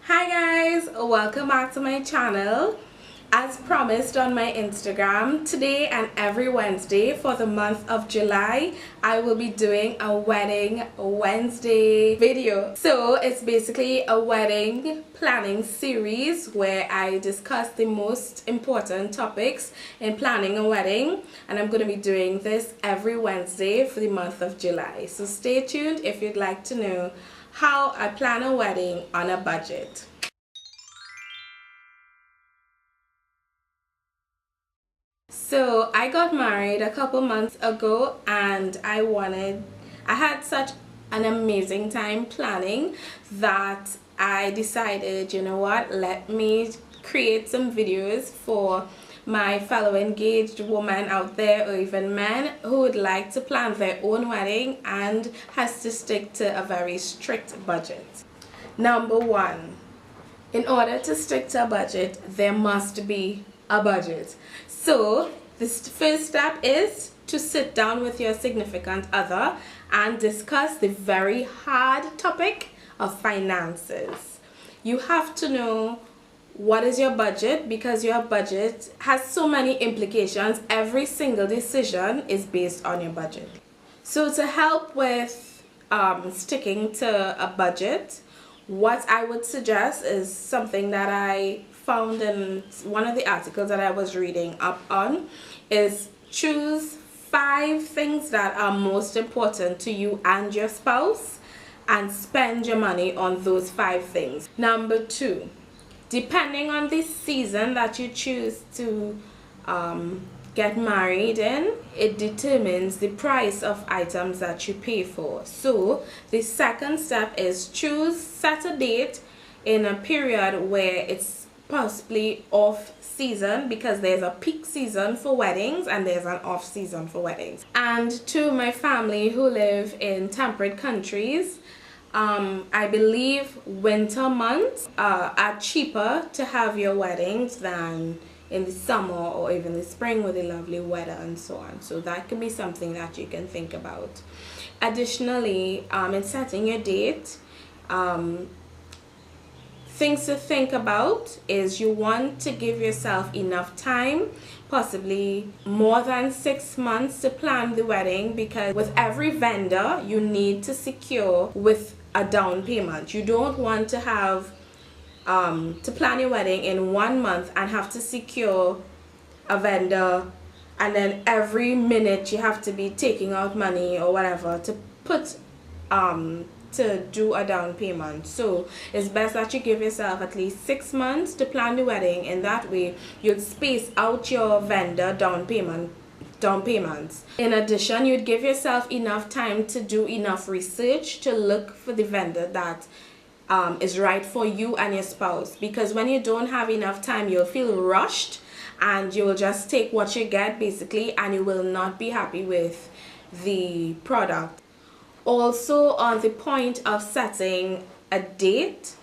Hi guys, welcome back to my channel. As promised on my Instagram, today and every Wednesday for the month of July, I will be doing a Wedding Wednesday video. So it's basically a wedding planning series where I discuss the most important topics in planning a wedding, and I'm going to be doing this every Wednesday for the month of July. So stay tuned if you'd like to know how I plan a wedding on a budget. So I got married a couple months ago, and I had such an amazing time planning that I decided, you know what, let me create some videos for my fellow engaged women out there, or even men who would like to plan their own wedding and has to stick to a very strict budget. Number one, in order to stick to a budget, there must be a budget. So this first step is to sit down with your significant other and discuss the very hard topic of finances. You have to know what is your budget, because your budget has so many implications. Every single decision is based on your budget. So to help with sticking to a budget, what I would suggest is something that I found in one of the articles that I was reading up on, is choose 5 things that are most important to you and your spouse and spend your money on those 5 things. Number 2, depending on the season that you choose to get married in, it determines the price of items that you pay for. So the second step is set a date in a period where it's possibly off season, because there's a peak season for weddings and there's an off season for weddings. And to my family who live in temperate countries, I believe winter months are cheaper to have your weddings than in the summer or even the spring with the lovely weather and so on. So that could be something that you can think about. Additionally, in setting your date, things to think about is you want to give yourself enough time, possibly more than 6 months, to plan the wedding, because with every vendor you need to secure with a down payment. You don't want to have to plan your wedding in 1 month and have to secure a vendor, and then every minute you have to be taking out money or whatever to put to do a down payment. So it's best that you give yourself at least 6 months to plan the wedding, and that way you'd space out your vendor down payments. In addition, you'd give yourself enough time to do enough research to look for the vendor that is right for you and your spouse, because when you don't have enough time, you'll feel rushed and you'll just take what you get basically, and you will not be happy with the product. Also, on the point of setting a date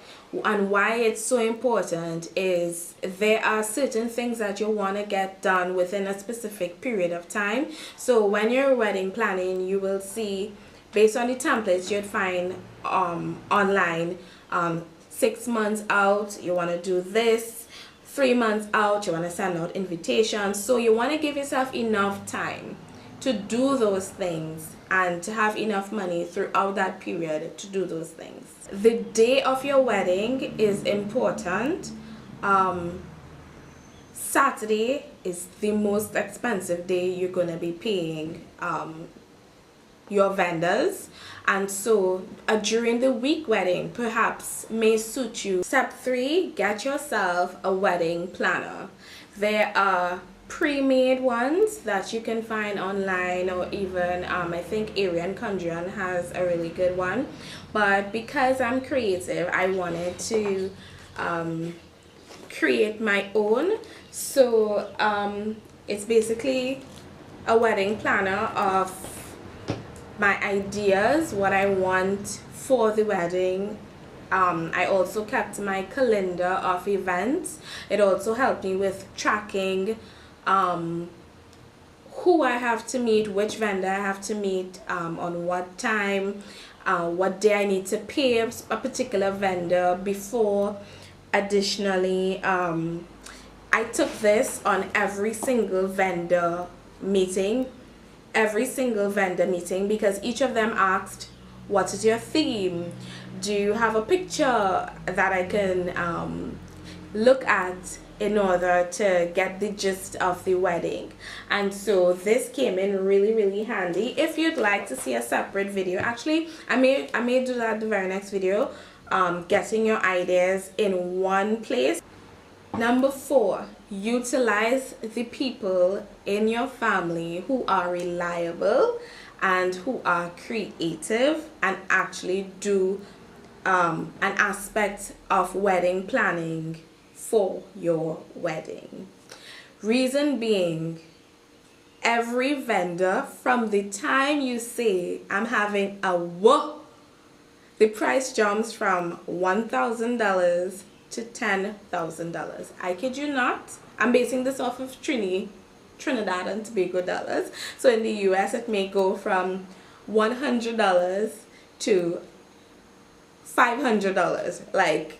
and why it's so important, is there are certain things that you want to get done within a specific period of time. So when you're wedding planning, you will see, based on the templates you'd find online, 6 months out you want to do this, 3 months out you want to send out invitations. So you want to give yourself enough time to do those things and to have enough money throughout that period to do those things. The day of your wedding is important. Saturday is the most expensive day you're going to be paying your vendors, and so during the week wedding perhaps may suit you. Step 3, get yourself a wedding planner. There are pre-made ones that you can find online, or even I think Arian Conjuran has a really good one, but because I'm creative, I wanted to create my own. So it's basically a wedding planner of my ideas, what I want for the wedding. I also kept my calendar of events. It also helped me with tracking who I have to meet, which vendor I have to meet, on what time, what day I need to pay a particular vendor before. Additionally, I took this on every single vendor meeting, because each of them asked, what is your theme? Do you have a picture that I can look at in order to get the gist of the wedding? And so this came in really handy. If you'd like to see a separate video, actually I may do that the very next video, getting your ideas in one place. Number 4, utilize the people in your family who are reliable and who are creative and actually do an aspect of wedding planning for your wedding. Reason being, every vendor, from the time you say I'm having a the price jumps from $1,000 to $10,000. I kid you not. I'm basing this off of Trinidad and Tobago dollars. So in the US it may go from $100 to $500, like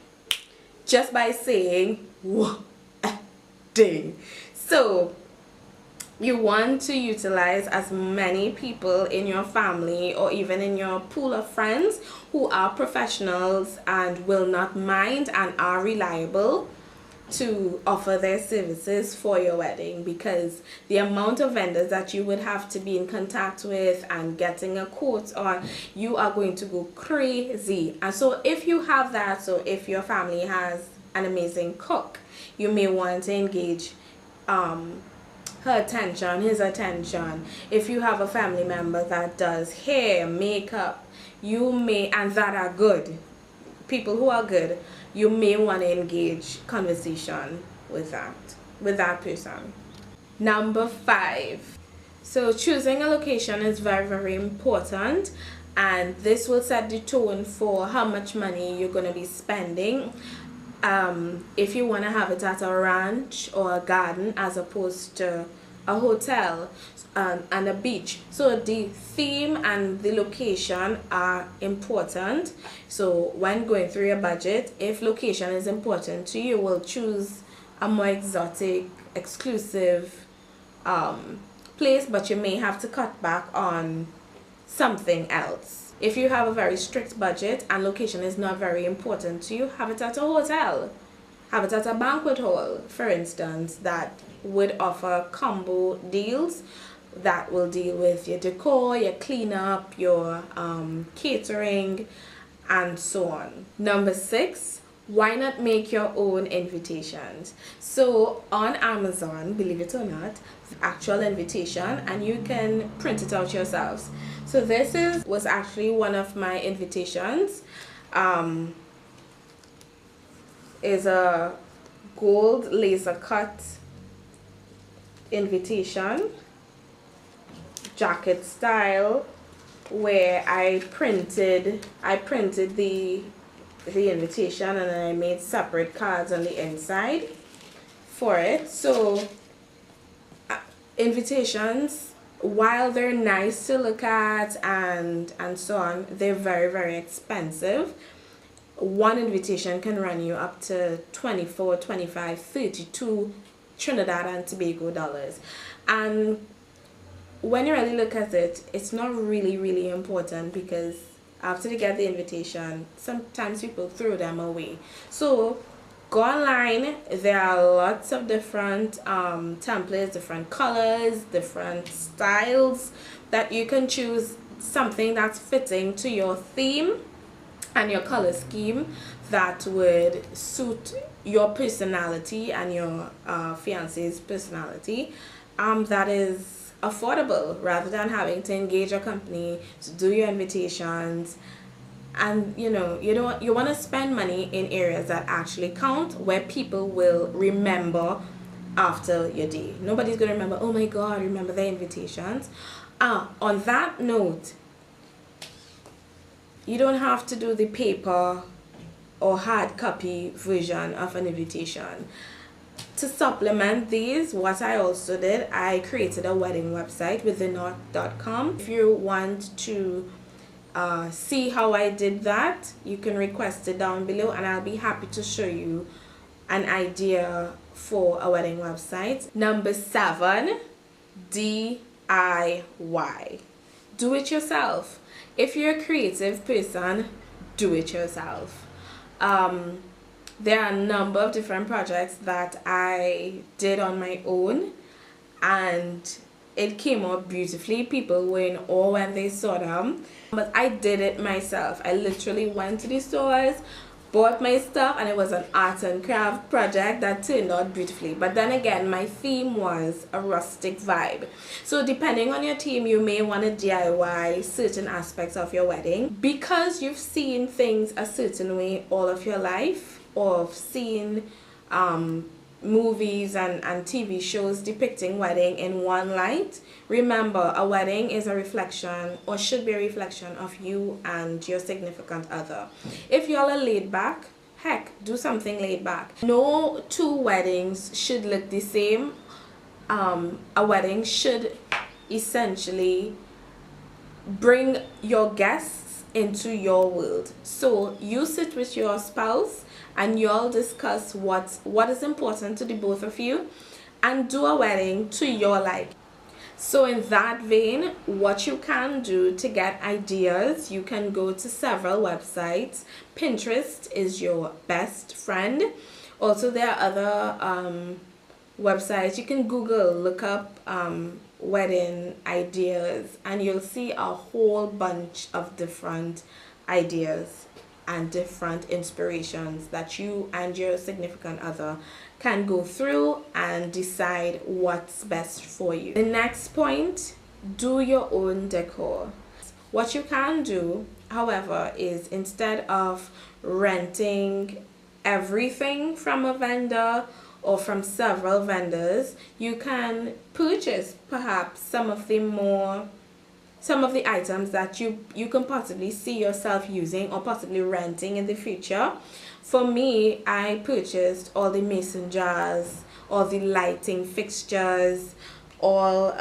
just by saying ding. So you want to utilize as many people in your family or even in your pool of friends who are professionals and will not mind and are reliable to offer their services for your wedding, because the amount of vendors that you would have to be in contact with and getting a quote on, you are going to go crazy. And so if you have that, so if your family has an amazing cook, you may want to engage his attention. If you have a family member that does hair, makeup, you may, and that are good, people who are good, you may want to engage conversation with that person. Number 5, so choosing a location is very important, and this will set the tone for how much money you're going to be spending. If you want to have it at a ranch or a garden as opposed to a hotel and a beach, so the theme and the location are important. So when going through your budget, if location is important to you, will choose a more exotic, exclusive place, but you may have to cut back on something else. If you have a very strict budget and location is not very important to you, have it at a hotel. Have it at a banquet hall, for instance, that would offer combo deals that will deal with your decor, your cleanup, your catering, and so on. Number 6, why not make your own invitations? So on Amazon, believe it or not, actual invitation, and you can print it out yourselves. So this was actually one of my invitations. Is a gold laser cut invitation, jacket style, where I printed the invitation, and then I made separate cards on the inside for it. So invitations, while they're nice to look at and so on, they're very expensive. One invitation can run you up to 24, 25, 32 Trinidad and Tobago dollars. And when you really look at it, it's not really important, because after they get the invitation, sometimes people throw them away. So go online. There are lots of different templates, different colors, different styles that you can choose something that's fitting to your theme and your color scheme that would suit your personality and your fiance's personality, that is affordable, rather than having to engage a company to do your invitations. And you want to spend money in areas that actually count, where people will remember after your day. Nobody's gonna remember, oh my god, remember the invitations. On that note, you don't have to do the paper or hard copy version of an invitation. To supplement these, what I also did, I created a wedding website with thenot.com. If you want to see how I did that, you can request it down below and I'll be happy to show you an idea for a wedding website. Number 7, DIY. Do it yourself. If you're a creative person, do it yourself. There are a number of different projects that I did on my own and it came out beautifully. People were in awe when they saw them. But I did it myself. I literally went to the stores, bought my stuff, and it was an art and craft project that turned out beautifully. But then again, my theme was a rustic vibe. So depending on your theme, you may want to DIY certain aspects of your wedding. Because you've seen things a certain way all of your life, or seen movies and TV shows depicting wedding in one light, remember, a wedding is a reflection, or should be a reflection, of you and your significant other. If y'all are laid back, heck, do something laid back. No two weddings should look the same. A wedding should essentially bring your guests into your world. So you sit with your spouse and y'all discuss what is important to the both of you and do a wedding to your liking. So in that vein, what you can do to get ideas, you can go to several websites. Pinterest is your best friend. Also, there are other websites. You can Google, look up wedding ideas, and you'll see a whole bunch of different ideas and different inspirations that you and your significant other can go through and decide what's best for you. The next point, do your own decor. What you can do, however, is instead of renting everything from a vendor or from several vendors, you can purchase perhaps some of the items that you can possibly see yourself using or possibly renting in the future. For me, I purchased all the mason jars, all the lighting fixtures, all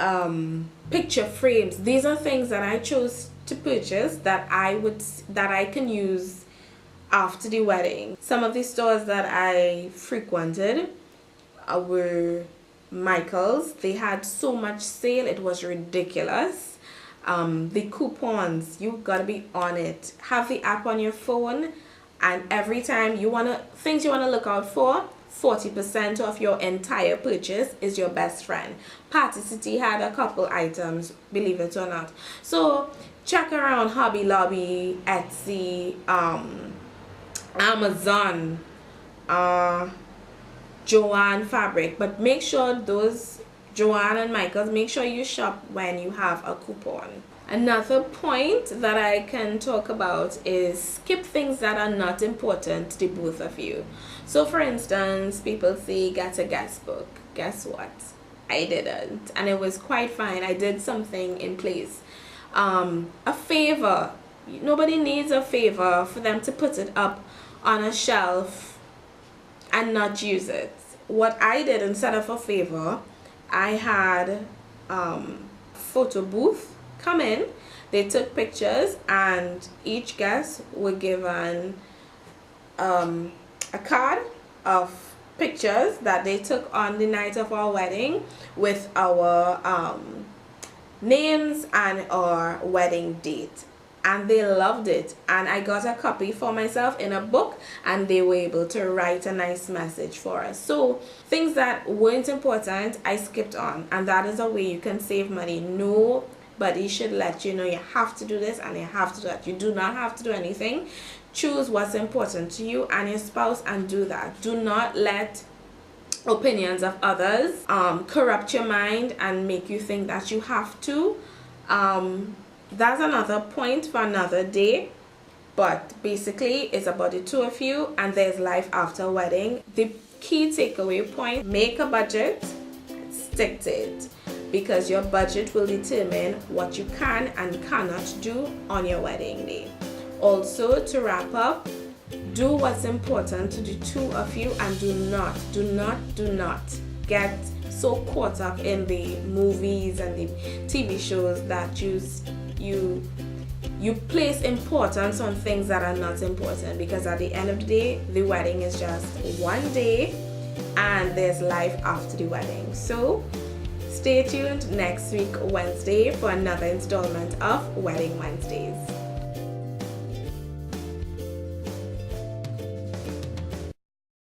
picture frames. These are things that I chose to purchase that I can use after the wedding. Some of the stores that I frequented were Michael's. They had so much sale, it was ridiculous. The coupons, you gotta be on it. Have the app on your phone, and every time things you wanna look out for, 40% of your entire purchase is your best friend. Party City had a couple items, believe it or not. So check around Hobby Lobby, Etsy, Amazon, Joanne Fabric, but make sure those Joanne and Michael's, make sure you shop when you have a coupon. Another point that I can talk about is skip things that are not important to the both of you. So for instance, people say get a guest book. Guess what? I didn't, and it was quite fine. I did something in place. A favor. Nobody needs a favor for them to put it up on a shelf and not use it. What I did instead of a favor, I had photo booth come in. They took pictures and each guest were given a card of pictures that they took on the night of our wedding with our names and our wedding date. And they loved it, and I got a copy for myself in a book, and they were able to write a nice message for us. So things that weren't important, I skipped on, and that is a way you can save money. Nobody should let you know you have to do this and you have to do that. You do not have to do anything. Choose what's important to you and your spouse and do that. Do not let opinions of others corrupt your mind and make you think that you have to. That's another point for another day, but basically it's about the two of you and there's life after a wedding. The key takeaway point, make a budget, stick to it, because your budget will determine what you can and cannot do on your wedding day. Also, to wrap up, do what's important to the two of you and do not get so caught up in the movies and the TV shows that you you place importance on things that are not important, because at the end of the day, the wedding is just one day and there's life after the wedding. So stay tuned next week Wednesday for another installment of Wedding Wednesdays.